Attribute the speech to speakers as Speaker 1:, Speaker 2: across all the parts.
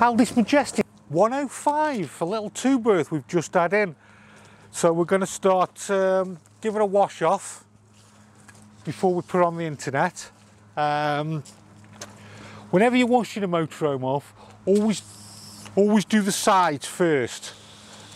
Speaker 1: Aldi's Majestic 105, a little two-berth we've just had in. So we're going to start give it a wash off before we put it on the internet. Whenever you're washing a motorhome off, always do the sides first.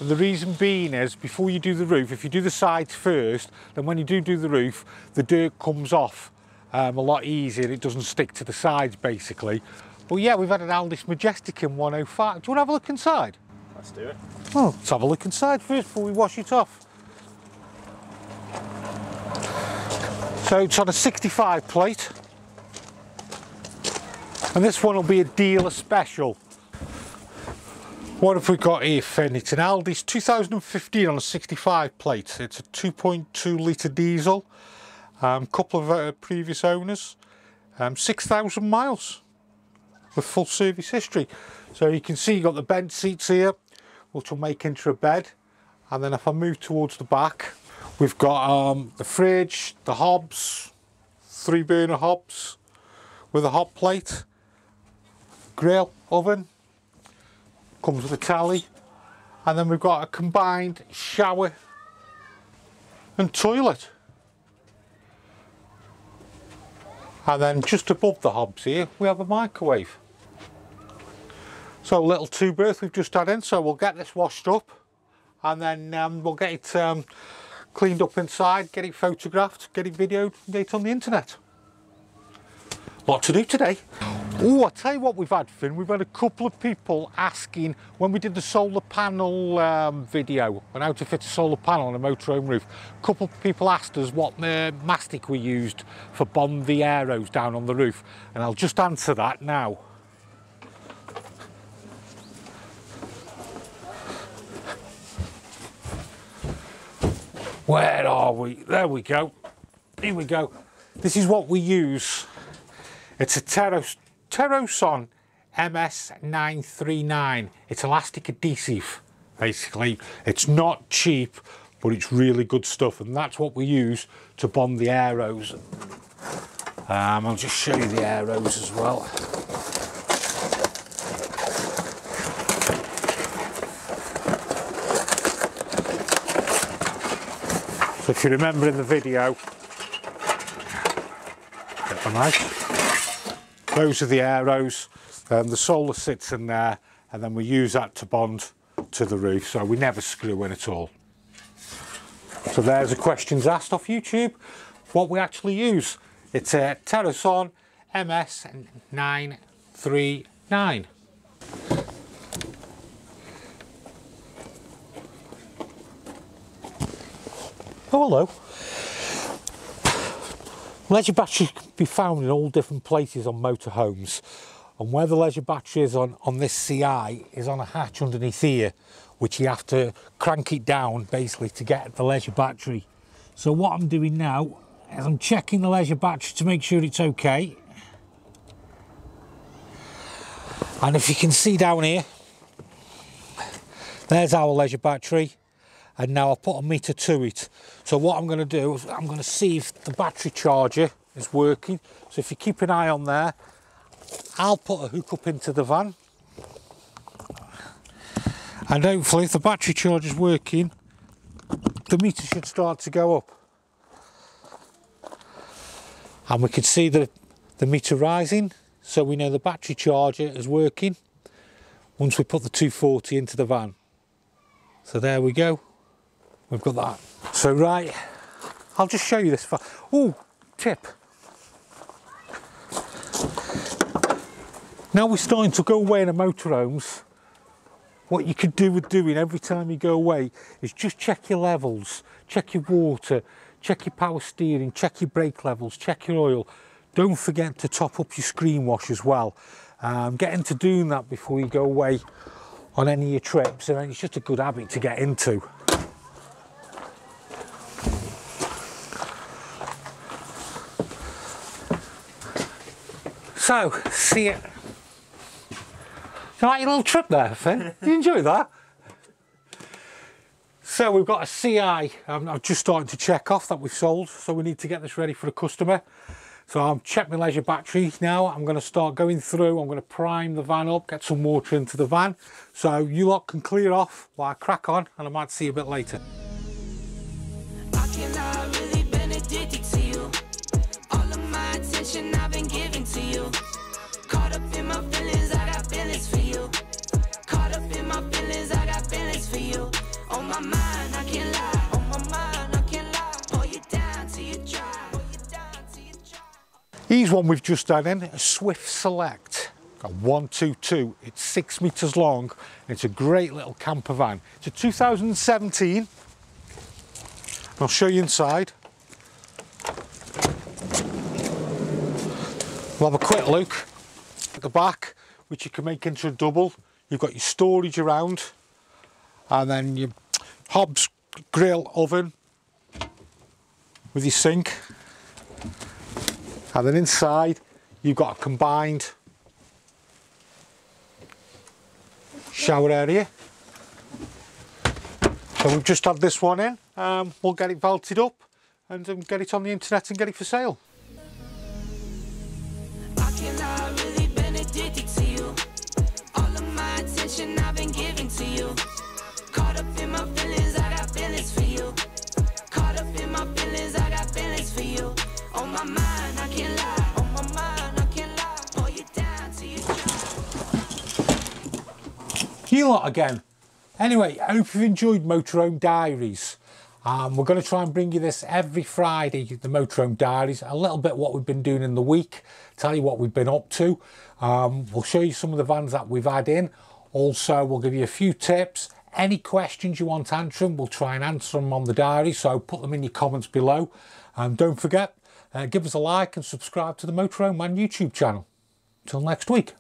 Speaker 1: And the reason being is, before you do the roof, if you do the sides first, then when you do the roof, the dirt comes off a lot easier. It doesn't stick to the sides, basically. But yeah, we've had an Aldi's Majestic in 105. Do you want to have a look inside?
Speaker 2: Let's do it.
Speaker 1: Well, let's have a look inside first before we wash it off. So it's on a 65 plate. And this one will be a dealer special. What have we got here, Finn? It's an Aldi's 2015 on a 65 plate. It's a 2.2 litre diesel. Couple of previous owners. 6,000 miles with full service history. So you can see you've got the bench seats here, which will make into a bed. And then if I move towards the back, we've got the fridge, the hobs, 3-burner hobs with a hot plate, grill, oven, comes with a tally, and then we've got a combined shower and toilet. And then just above the hobs here, we have a microwave. So a little two-berth we've just had in, so we'll get this washed up, and then we'll get it cleaned up inside, get it photographed, get it videoed, and get it on the internet. Lot to do today. Oh, I'll tell you what we've had, Finn. We've had a couple of people asking, when we did the solar panel video on how to fit a solar panel on a motorhome roof, a couple of people asked us what mastic we used for bond the arrows down on the roof, and I'll just answer that now. Where are we? There we go. Here we go. This is what we use. It's a Terroson MS939. It's elastic adhesive, basically. It's not cheap, but it's really good stuff, and that's what we use to bond the arrows. I'll just show you the arrows as well. So if you remember in the video, get the knife. Those are the arrows, the solar sits in there, and then we use that to bond to the roof, so we never screw in at all. So there's the questions asked off YouTube, what we actually use. It's a Terroson MS939. Oh, hello. Leisure batteries can be found in all different places on motorhomes, and where the leisure battery is on this CI is on a hatch underneath here, which you have to crank it down basically to get the leisure battery. So what I'm doing now is I'm checking the leisure battery to make sure it's okay. And if you can see down here, there's our leisure battery. And now I'll put a meter to it. So what I'm going to do is I'm going to see if the battery charger is working. So if you keep an eye on there, I'll put a hook up into the van. And hopefully if the battery charger is working, the meter should start to go up. And we can see the meter rising, so we know the battery charger is working once we put the 240 into the van. So there we go. We've got that. So right, I'll just show you this. Oh, tip. Now we're starting to go away in the motorhomes. What you could do with doing every time you go away is just check your levels, check your water, check your power steering, check your brake levels, check your oil. Don't forget to top up your screen wash as well. Get into doing that before you go away on any of your trips, and it's just a good habit to get into. So, see it. You like your little trip there, Finn? You enjoy that? So we've got a CI. I'm just starting to check off that we've sold, so we need to get this ready for a customer. So I'll check my leisure battery now. I'm going to start going through. I'm going to prime the van up, get some water into the van. So you lot can clear off while I crack on, and I might see you a bit later.
Speaker 2: I cannot really been addicted to you. All of my attention I've been giving to you. Caught up in my feelings, I got feelings for you. Caught up in my feelings, I got feelings for you. On my mind, I can't lie. On my mind, I can't lie. Pull you down till you dry. Pull you down till you dry.
Speaker 1: Here's one we've just done in, a Swift Select. Got 122, it's 6 meters long, and it's a great little camper van. It's a 2017. I'll show you inside. We'll have a quick look at the back, which you can make into a double. You've got your storage around, and then your hob's grill oven with your sink. And then inside, you've got a combined shower area. So we've just had this one in. We'll get it vaulted up and get it on the internet and get it for sale.
Speaker 2: I cannot really been addicted to you. All of my attention I've been giving to you. Caught up in my feelings, I got feelings for you. Caught up in my feelings, I got feelings for you. On my mind, I can't lie. On my mind, I can't lie. Pull you down till you dry.
Speaker 1: You lot again. Anyway, I hope you've enjoyed Motorhome Diaries. We're going to try and bring you this every Friday, the Motorhome Diaries, a little bit what we've been doing in the week, tell you what we've been up to. We'll show you some of the vans that we've had in. Also, we'll give you a few tips. Any questions you want answering, we'll try and answer them on the diary, so put them in your comments below. Don't forget, give us a like and subscribe to the Motorhome Man YouTube channel. Until next week.